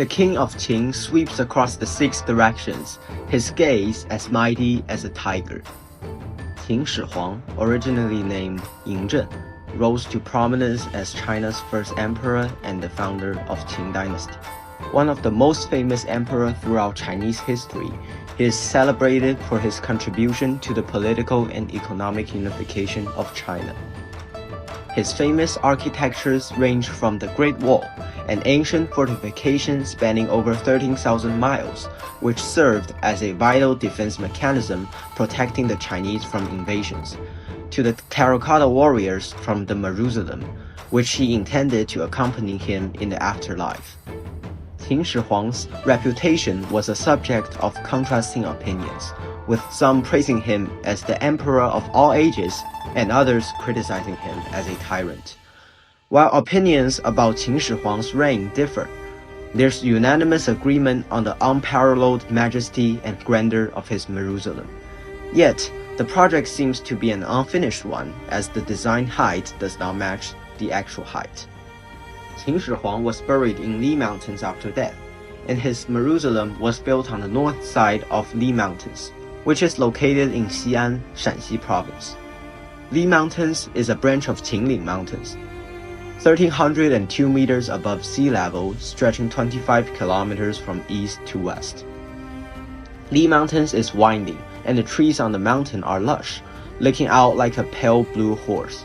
The king of Qin sweeps across the 6 directions, his gaze as mighty as a tiger. Qin Shi Huang, originally named Yingzhen, rose to prominence as China's first emperor and the founder of Qin dynasty. One of the most famous emperors throughout Chinese history, he is celebrated for his contribution to the political and economic unification of China. His famous architectures range from the Great Wall, an ancient fortification spanning over 13,000 miles, which served as a vital defense mechanism protecting the Chinese from invasions, to the terracotta warriors from the Jerusalem, which he intended to accompany him in the afterlife. Qin Shi Huang's reputation was a subject of contrasting opinions, with some praising him as the emperor of all ages and others criticizing him as a tyrant. While opinions about Qin Shi Huang's reign differ, there's unanimous agreement on the unparalleled majesty and grandeur of his Jerusalem. Yet, the project seems to be an unfinished one, as the design height does not match the actual height. Qin Shi Huang was buried in Li Mountains after death, and his Jerusalem was built on the north side of Li Mountains, which is located in Xi'an, Shanxi province. Li Mountains is a branch of Qinling Mountains, 1,302 meters above sea level, stretching 25 kilometers from east to west. Li Mountains is winding, and the trees on the mountain are lush, looking out like a pale blue horse.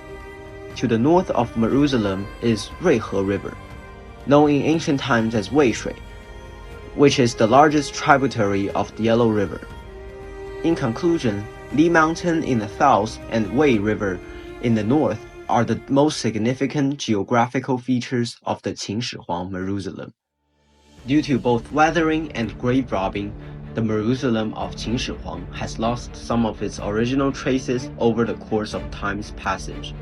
To the north of Jerusalem is Ruihe River, known in ancient times as Weishui, which is the largest tributary of the Yellow River. In conclusion, Li Mountain in the south and Wei River in the north are the most significant geographical features of the Qin Shi Huang Jerusalem. Due to both weathering and grave robbing, the Jerusalem of Qin Shi Huang has lost some of its original traces over the course of time's passage.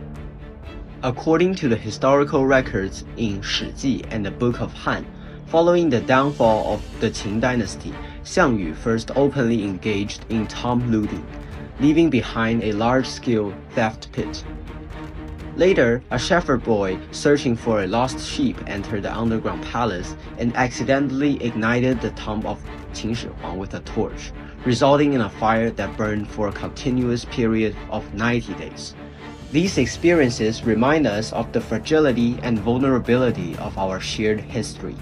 According to the historical records in Shi Ji and the Book of Han, following the downfall of the Qin dynasty, Xiang Yu first openly engaged in tomb looting, leaving behind a large-scale theft pit. Later, a shepherd boy searching for a lost sheep entered the underground palace and accidentally ignited the tomb of Qin Shi Huang with a torch, resulting in a fire that burned for a continuous period of 90 days. These experiences remind us of the fragility and vulnerability of our shared history.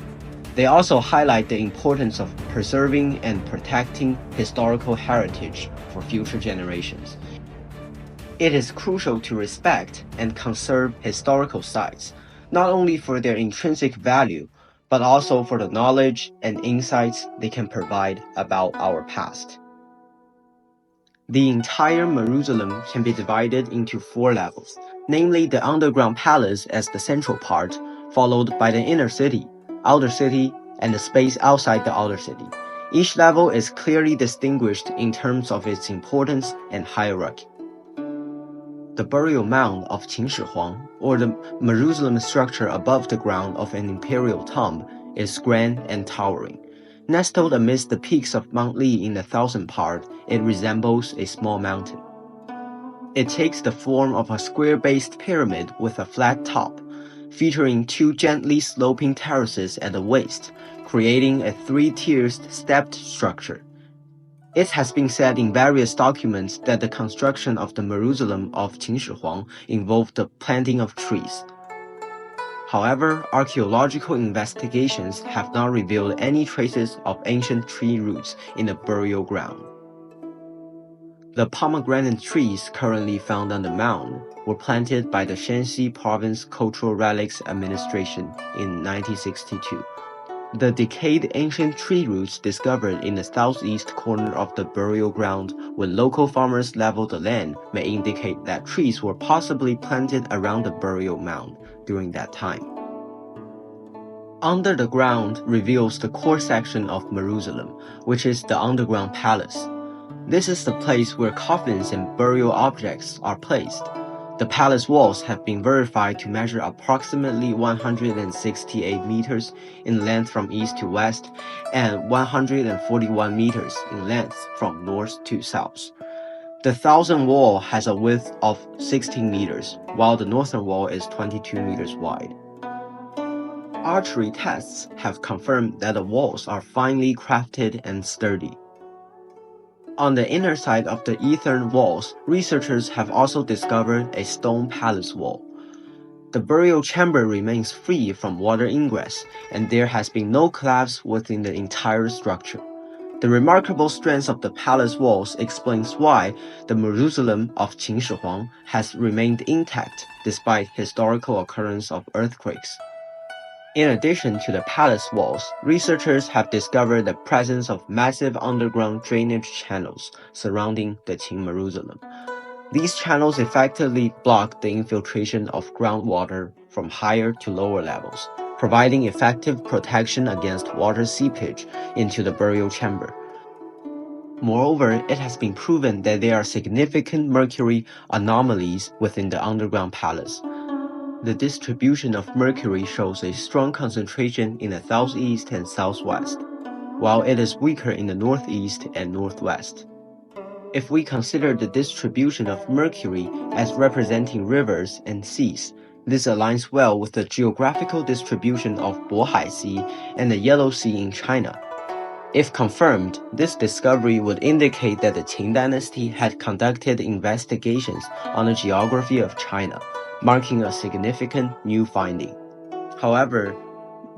They also highlight the importance of preserving and protecting historical heritage for future generations. It is crucial to respect and conserve historical sites, not only for their intrinsic value, but also for the knowledge and insights they can provide about our past. The entire Jerusalem can be divided into 4 levels, namely the underground palace as the central part, followed by the inner city, outer city, and the space outside the outer city. Each level is clearly distinguished in terms of its importance and hierarchy. The burial mound of Qin Shi Huang, or the Jerusalem structure above the ground of an imperial tomb, is grand and towering. Nestled amidst the peaks of Mount Li in the southern part, it resembles a small mountain. It takes the form of a square-based pyramid with a flat top, featuring 2 gently sloping terraces at the waist, creating a 3-tiered stepped structure. It has been said in various documents that the construction of the Jerusalem of Qin Shi Huang involved the planting of trees. However, archaeological investigations have not revealed any traces of ancient tree roots in the burial ground. The pomegranate trees currently found on the mound were planted by the Shanxi Province Cultural Relics Administration in 1962. The decayed ancient tree roots discovered in the southeast corner of the burial ground when local farmers leveled the land may indicate that trees were possibly planted around the burial mound during that time. Under the ground reveals the core section of Jerusalem, which is the underground palace. This is the place where coffins and burial objects are placed. The palace walls have been verified to measure approximately 168 meters in length from east to west and 141 meters in length from north to south. The southern wall has a width of 16 meters, while the northern wall is 22 meters wide. Archery tests have confirmed that the walls are finely crafted and sturdy. On the inner side of the eastern walls, researchers have also discovered a stone palace wall. The burial chamber remains free from water ingress, and there has been no collapse within the entire structure. The remarkable strength of the palace walls explains why the mausoleum of Qin Shi Huang has remained intact despite historical occurrence of earthquakes. In addition to the palace walls, researchers have discovered the presence of massive underground drainage channels surrounding the Qin mausoleum. These channels effectively block the infiltration of groundwater from higher to lower levels, providing effective protection against water seepage into the burial chamber. Moreover, it has been proven that there are significant mercury anomalies within the underground palace. The distribution of mercury shows a strong concentration in the southeast and southwest, while it is weaker in the northeast and northwest. If we consider the distribution of mercury as representing rivers and seas, this aligns well with the geographical distribution of Bohai Sea and the Yellow Sea in China. If confirmed, this discovery would indicate that the Qing dynasty had conducted investigations on the geography of China, marking a significant new finding. However,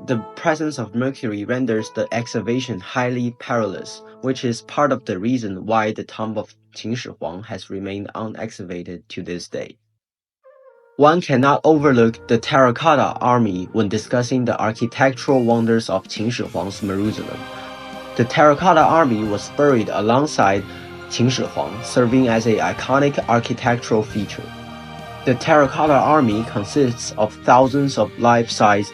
the presence of mercury renders the excavation highly perilous, which is part of the reason why the tomb of Qin Shi Huang has remained unexcavated to this day. One cannot overlook the Terracotta Army when discussing the architectural wonders of Qin Shi Huang's mausoleum. The Terracotta Army was buried alongside Qin Shi Huang, serving as an iconic architectural feature. The Terracotta Army consists of thousands of life-size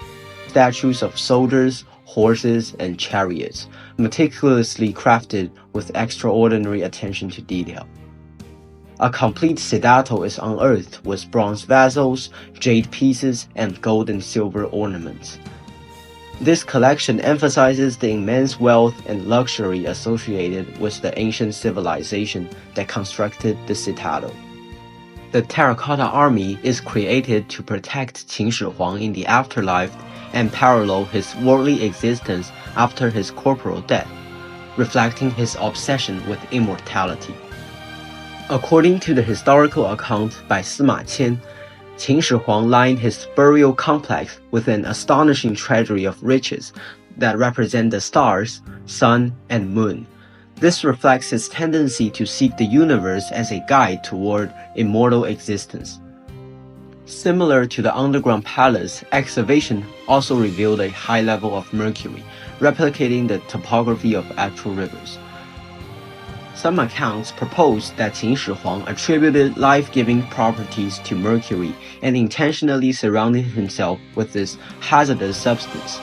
statues of soldiers, horses, and chariots, meticulously crafted with extraordinary attention to detail. A complete citadel is unearthed with bronze vessels, jade pieces, and gold and silver ornaments. This collection emphasizes the immense wealth and luxury associated with the ancient civilization that constructed the citadel. The Terracotta Army is created to protect Qin Shi Huang in the afterlife and parallel his worldly existence after his corporal death, reflecting his obsession with immortality. According to the historical account by Sima Qian, Qin Shi Huang lined his burial complex with an astonishing treasury of riches that represent the stars, sun, and moon. This reflects his tendency to seek the universe as a guide toward immortal existence. Similar to the underground palace, excavation also revealed a high level of mercury, replicating the topography of actual rivers. Some accounts propose that Qin Shi Huang attributed life-giving properties to mercury and intentionally surrounded himself with this hazardous substance.